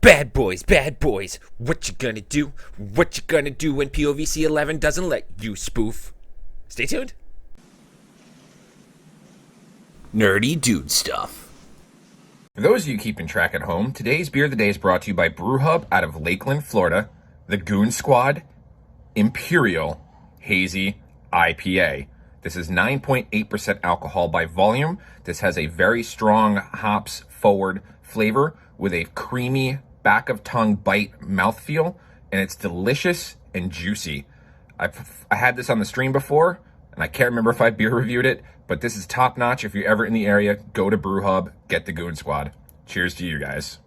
Bad boys, what you gonna do? What you gonna do when PoVc 11 doesn't let you spoof? Stay tuned. Nerdy dude stuff. For those of you keeping track at home, today's beer of the day is brought to you by Brewhub out of Lakeland, Florida, the Goon Squad Imperial Hazy IPA. This is 9.8% alcohol by volume. This has a very strong hops forward flavor with a creamy back of tongue bite mouthfeel, and it's delicious and juicy. I had this on the stream before, and I can't remember if I beer reviewed it, but this is top notch. If you're ever in the area, go to Brewhub, get the Goon Squad. Cheers to you guys.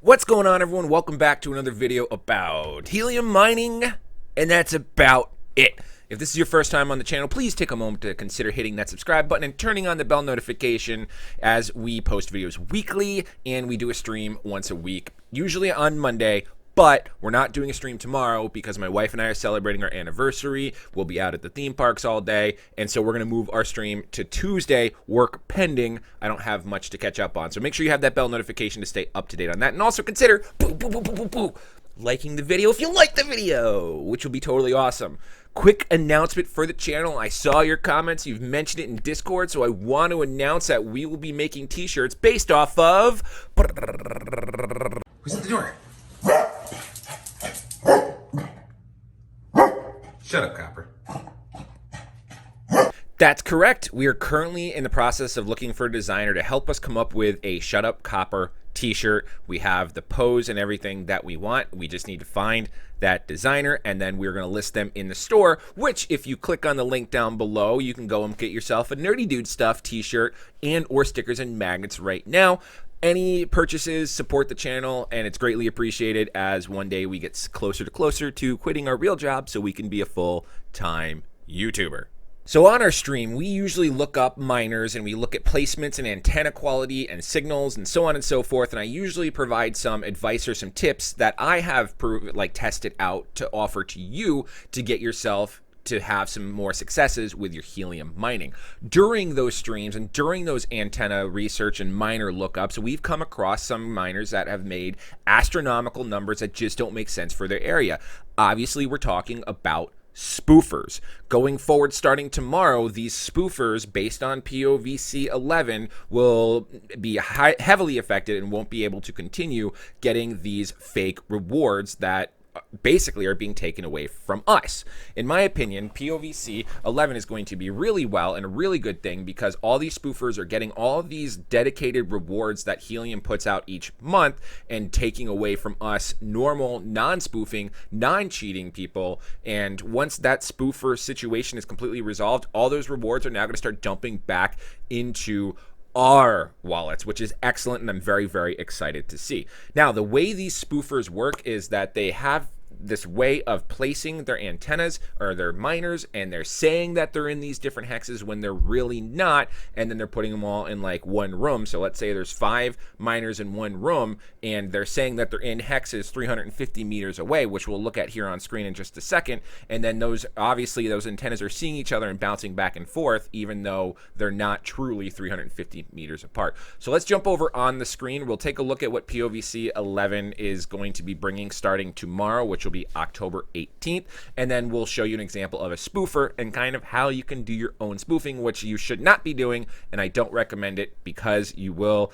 What's going on, everyone? Welcome back to another video about helium mining, and that's about it. If this is your first time on the channel, please take a moment to consider hitting that subscribe button and turning on the bell notification as we post videos weekly and we do a stream once a week, usually on Monday. But we're not doing a stream tomorrow because my wife and I are celebrating our anniversary. We'll be out at the theme parks all day, and so we're going to move our stream to Tuesday, work pending. I don't have much to catch up on, so make sure you have that bell notification to stay up to date on that. And also consider liking the video if you like the video, which will be totally awesome. Quick announcement for the channel. I saw your comments. You've mentioned it in Discord, so I want to announce that we will be making t-shirts based off of... Who's at the door? Shut up, Copper. That's correct. We are currently in the process of looking for a designer to help us come up with a Shut Up Copper t-shirt. We have the pose and everything that we want. We just need to find that designer, and then we're going to list them in the store, which if you click on the link down below, you can go and get yourself a Nerdy Dude Stuff t-shirt and or stickers and magnets right now. Any purchases support the channel, and it's greatly appreciated as one day we get closer to quitting our real job so we can be a full-time YouTuber. So on our stream, we usually look up miners and we look at placements and antenna quality and signals and so on and so forth. And I usually provide some advice or some tips that I have tested out to offer to you to get yourself to have some more successes with your helium mining. During those streams and during those antenna research and miner lookups, we've come across some miners that have made astronomical numbers that just don't make sense for their area. Obviously, we're talking about spoofers. Going forward, starting tomorrow, these spoofers based on PoVc 11 will be heavily affected and won't be able to continue getting these fake rewards that basically are being taken away from us. In my opinion, PoVc 11 is going to be really well and a really good thing because all these spoofers are getting all of these dedicated rewards that Helium puts out each month and taking away from us normal, non-spoofing, non-cheating people. And once that spoofer situation is completely resolved, all those rewards are now going to start dumping back into our wallets, which is excellent, and I'm very, very excited to see. Now, the way these spoofers work is that they have this way of placing their antennas or their miners, and they're saying that they're in these different hexes when they're really not, and then they're putting them all in like one room. So let's say there's 5 miners in one room, and they're saying that they're in hexes 350 meters away, which we'll look at here on screen in just a second. And then those antennas are seeing each other and bouncing back and forth, even though they're not truly 350 meters apart. So let's jump over on the screen. We'll take a look at what PoVc 11 is going to be bringing starting tomorrow, which will be October 18th, and then we'll show you an example of a spoofer and kind of how you can do your own spoofing, which you should not be doing, and I don't recommend it because you will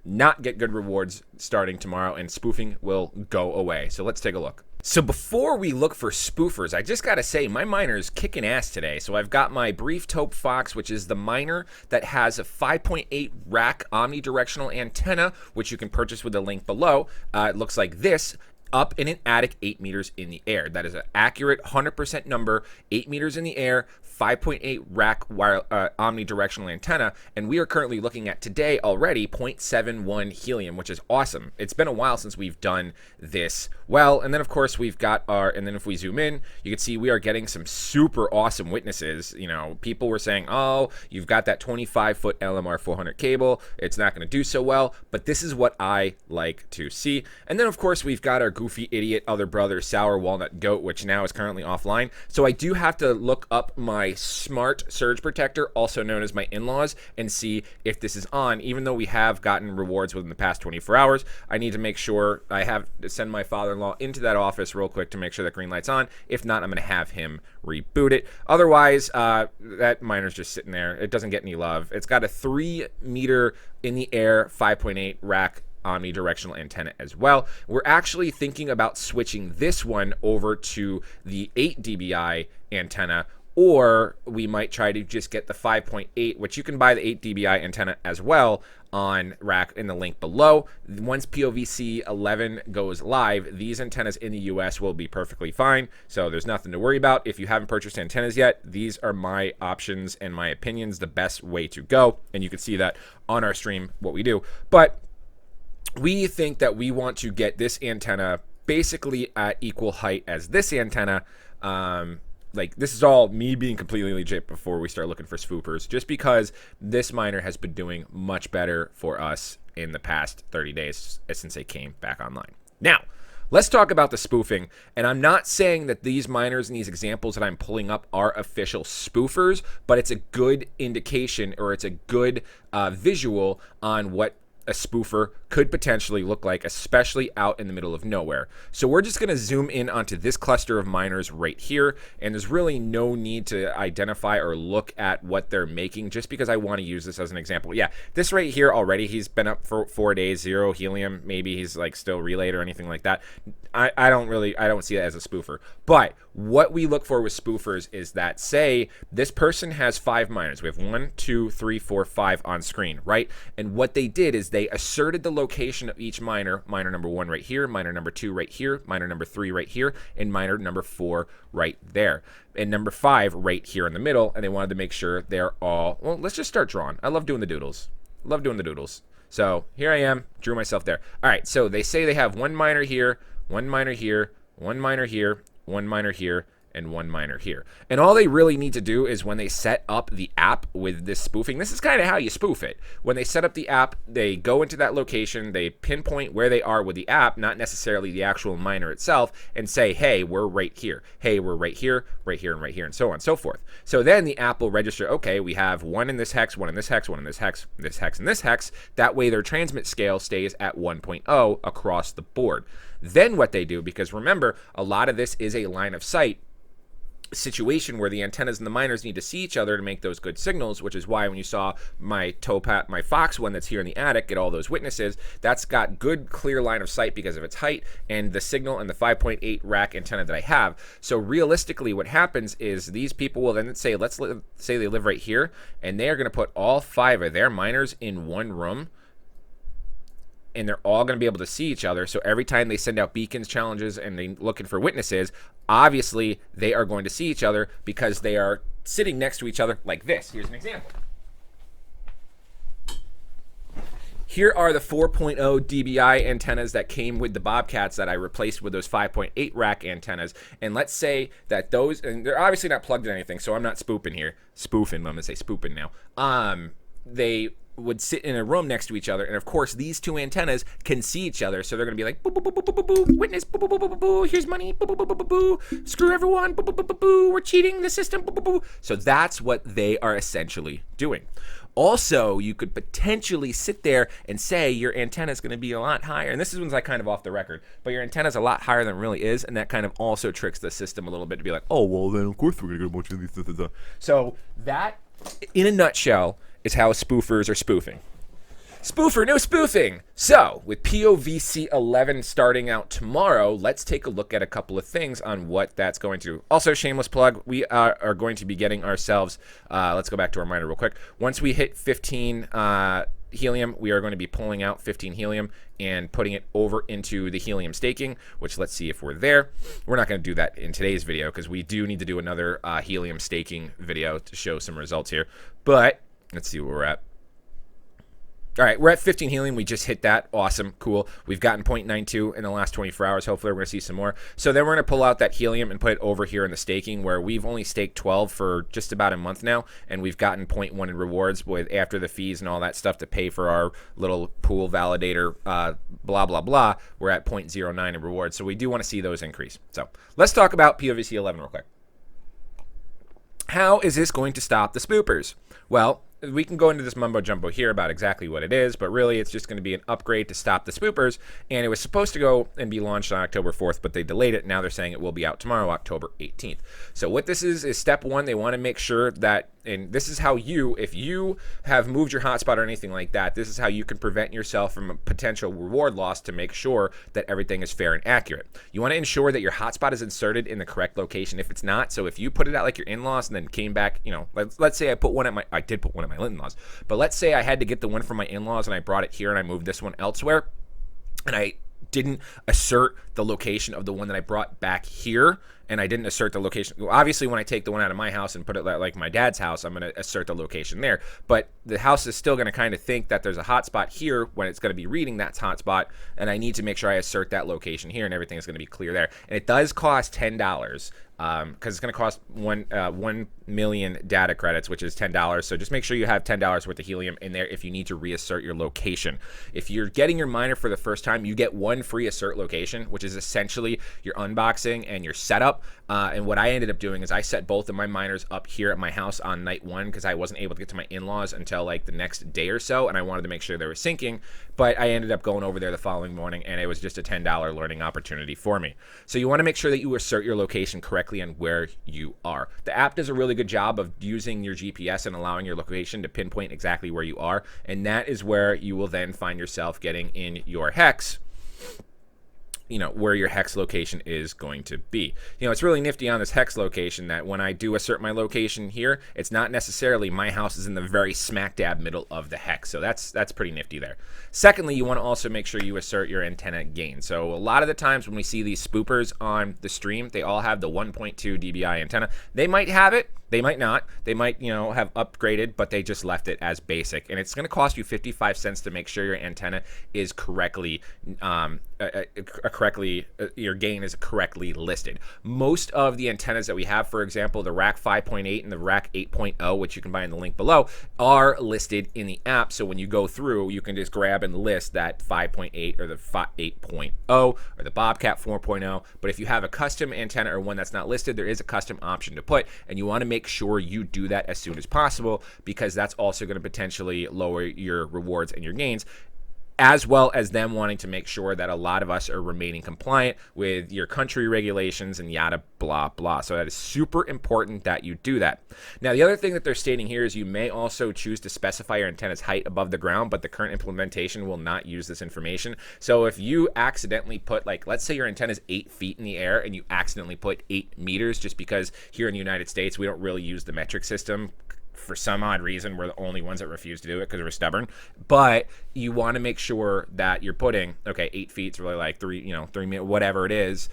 not get good rewards starting tomorrow and spoofing will go away. So let's take a look. So before we look for spoofers, I just got to say my miner is kicking ass today. So I've got my Brief Taupe Fox, which is the miner that has a 5.8 rack omnidirectional antenna, which you can purchase with the link below. It looks like this, up in an attic 8 meters in the air. That is an accurate 100% number, 8 meters in the air, 5.8 rack omnidirectional antenna, and we are currently looking at today already 0.71 helium, which is awesome. It's been a while since we've done this well, and then of course we've got and then if we zoom in, you can see we are getting some super awesome witnesses. You know, people were saying, oh, you've got that 25-foot LMR 400 cable, it's not going to do so well, but this is what I like to see. And then of course we've got our goofy idiot other brother, Sour Walnut Goat, which now is currently offline. So I do have to look up my smart surge protector, also known as my in-laws, and see if this is on. Even though we have gotten rewards within the past 24 hours, I need to make sure I have to send my father-in-law into that office real quick to make sure that green light's on. If not, I'm going to have him reboot it. Otherwise, that miner's just sitting there. It doesn't get any love. It's got a 3 meter in the air 5.8 rack omnidirectional antenna as well. We're actually thinking about switching this one over to the 8 dBi antenna, or we might try to just get the 5.8, which you can buy the 8 dBi antenna as well on rack in the link below. Once PoVc 11 goes live, these antennas in the US will be perfectly fine, so there's nothing to worry about. If you haven't purchased antennas yet, these are my options and my opinions, the best way to go, and you can see that on our stream what we do. But we think that we want to get this antenna basically at equal height as this antenna. Like, this is all me being completely legit before we start looking for spoofers, just because this miner has been doing much better for us in the past 30 days since they came back online. Now, let's talk about the spoofing. And I'm not saying that these miners and these examples that I'm pulling up are official spoofers, but it's a good indication, or it's a good visual on what a spoofer could potentially look like, especially out in the middle of nowhere. So we're just going to zoom in onto this cluster of miners right here, and there's really no need to identify or look at what they're making, just because I want to use this as an example. Yeah, this right here already, he's been up for 4 days, 0 helium, maybe he's like still relayed or anything like that. I don't see that as a spoofer. But what we look for with spoofers is that, say this person has 5 miners. We have 1, 2, 3, 4, 5 on screen, right? And what they did is they asserted the location of each miner. Miner number 1 right here, miner number 2 right here, miner number 3 right here, and miner number 4 right there, and number 5 right here in the middle. And they wanted to make sure they're all, well, let's just start drawing. I love doing the doodles. Love doing the doodles. So here I am, drew myself there. All right, so they say they have 1 miner here, 1 miner here, 1 miner here, 1 miner here, and 1 miner here. And all they really need to do is, when they set up the app with this spoofing, this is kind of how you spoof it. When they set up the app, they go into that location, they pinpoint where they are with the app, not necessarily the actual miner itself, and say, hey, we're right here. Hey, we're right here, right here, and right here, and so on and so forth. So then the app will register, okay, we have 1 in this hex, 1 in this hex, 1 in this hex, this hex, and this hex. That way their transmit scale stays at 1.0 across the board. Then what they do, because remember, a lot of this is a line of sight situation where the antennas and the miners need to see each other to make those good signals, which is why when you saw my my Fox one that's here in the attic get all those witnesses, that's got good clear line of sight because of its height and the signal and the 5.8 rack antenna that I have. So realistically what happens is these people will then say, say they live right here, and they are going to put all 5 of their miners in one room, and they're all going to be able to see each other. So every time they send out beacons, challenges, and they're looking for witnesses, obviously they are going to see each other because they are sitting next to each other like this. Here's an example. Here are the 4.0 dBi antennas that came with the Bobcats that I replaced with those 5.8 rack antennas. And let's say that those, and they're obviously not plugged in anything, so I'm not spoofing here. Spoofing, I'm going to say spooping now. They would sit in a room next to each other, and of course these 2 antennas can see each other, so they're going to be like, boo, boo, boo, boo, boo, boo, boo, witness, boo, boo, boo, boo, boo, boo, here's money, boo, boo, boo, boo, boo, boo, screw everyone, boo, boo, boo, boo, boo, we're cheating the system, boo, boo, boo. So that's what they are essentially doing. Also, you could potentially sit there and say your antenna is going to be a lot higher, and this is one's like kind of off the record, but your antenna is a lot higher than it really is, and that kind of also tricks the system a little bit to be like, oh, well, then of course we're going to get a bunch of these. So that, in a nutshell, is how spoofers are spoofing. Spoofer, no spoofing. So, with PoVc 11 starting out tomorrow, let's take a look at a couple of things on what that's going to do. Also, shameless plug, we are going to be getting ourselves, let's go back to our miner real quick. Once we hit 15 helium, we are going to be pulling out 15 helium and putting it over into the helium staking, which let's see if we're there. We're not going to do that in today's video because we do need to do another helium staking video to show some results here. But let's see where we're at. All right, we're at 15 helium. We just hit that. Awesome. Cool. We've gotten 0.92 in the last 24 hours. Hopefully, we're going to see some more. So then we're going to pull out that helium and put it over here in the staking, where we've only staked 12 for just about a month now, and we've gotten 0.1 in rewards with after the fees and all that stuff to pay for our little pool validator, blah, blah, blah. We're at 0.09 in rewards. So we do want to see those increase. So let's talk about PoVc 11 real quick. How is this going to stop the spoopers? Well, we can go into this mumbo jumbo here about exactly what it is, but really it's just going to be an upgrade to stop the spoopers, and it was supposed to go and be launched on October 4th, but they delayed it. Now they're saying it will be out tomorrow, October 18th. So what this is step one. They want to make sure that, and this is how you, if you have moved your hotspot or anything like that, this is how you can prevent yourself from a potential reward loss to make sure that everything is fair and accurate. You want to ensure that your hotspot is inserted in the correct location if it's not. So if you put it out like your in-laws and then came back, you know, let's say I did put one at my in-laws, but let's say I had to get the one from my in-laws and I brought it here and I moved this one elsewhere, and I didn't assert the location of the one that I brought back here, and I didn't assert the location. Well, obviously, when I take the one out of my house and put it like my dad's house, I'm going to assert the location there. But the house is still going to kind of think that there's a hotspot here when it's going to be reading that hotspot, and I need to make sure I assert that location here, and everything is going to be clear there. And it does cost $10. Because it's going to cost 1 million data credits, which is $10. So just make sure you have $10 worth of helium in there if you need to reassert your location. If you're getting your miner for the first time, you get one free assert location, which is essentially your unboxing and your setup. And what I ended up doing is I set both of my miners up here at my house on night one because I wasn't able to get to my in-laws until like the next day or so, and I wanted to make sure they were syncing. But I ended up going over there the following morning, and it was just a $10 learning opportunity for me. So you want to make sure that you assert your location correctly and where you are. The app does a really good job of using your GPS and allowing your location to pinpoint exactly where you are, and that is where you will then find yourself getting in your hex, you know, where your hex location is going to be. You know, it's really nifty on this hex location that when I do assert my location here, it's not necessarily my house is in the very smack dab middle of the hex. So that's pretty nifty there. Secondly, you want to also make sure you assert your antenna gain. So a lot of the times when we see these spoopers on the stream, they all have the 1.2 dBi antenna. They might have it. They might not. They might, you know, have upgraded, but they just left it as basic. And it's going to cost you 55 cents to make sure your antenna is correctly, your gain is correctly listed. Most of the antennas that we have, for example, the Rack 5.8 and the Rack 8.0, which you can buy in the link below, are listed in the app. So when you go through, you can just grab and list that 5.8 or the 8.0 or the Bobcat 4.0. But if you have a custom antenna or one that's not listed, there is a custom option to put, and you want to make sure you do that as soon as possible, because that's also going to potentially lower your rewards and your gains, as well as them wanting to make sure that a lot of us are remaining compliant with your country regulations and yada blah blah. So that is super important that you do that. Now, the other thing that they're stating here is you may also choose to specify your antenna's height above the ground, but the current implementation will not use this information. So if you accidentally put, like, let's say your antenna is 8 feet in the air and you accidentally put 8 meters, just because here in the United States we don't really use the metric system. For some odd reason, we're the only ones that refuse to do it because we're stubborn. But you want to make sure that you're putting, okay, 8 feet is really like 3 meters, whatever it is,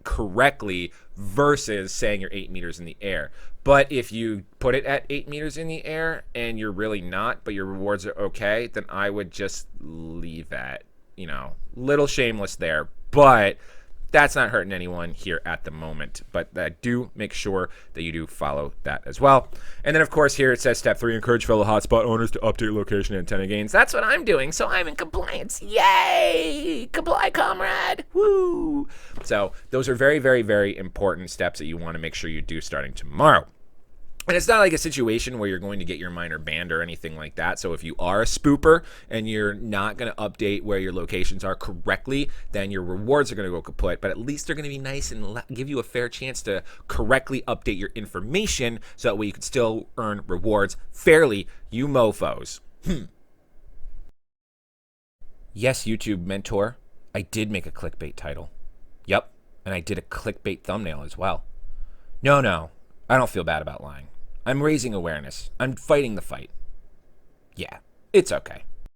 correctly, versus saying you're 8 meters in the air. But if you put it at 8 meters in the air and you're really not, but your rewards are okay, then I would just leave that, little shameless there. But that's not hurting anyone here at the moment, but do make sure that you do follow that as well. And then, of course, here it says step 3, encourage fellow hotspot owners to update location and antenna gains. That's what I'm doing, so I'm in compliance. Yay! Comply, comrade! Woo! So those are very, very, very important steps that you want to make sure you do starting tomorrow. And it's not like a situation where you're going to get your miner banned or anything like that. So if you are a spooper and you're not going to update where your locations are correctly, then your rewards are going to go kaput. But at least they're going to be nice and give you a fair chance to correctly update your information so that way you can still earn rewards fairly, you mofos. Yes, YouTube mentor, I did make a clickbait title. Yep, and I did a clickbait thumbnail as well. No, I don't feel bad about lying. I'm raising awareness. I'm fighting the fight. Yeah, it's okay.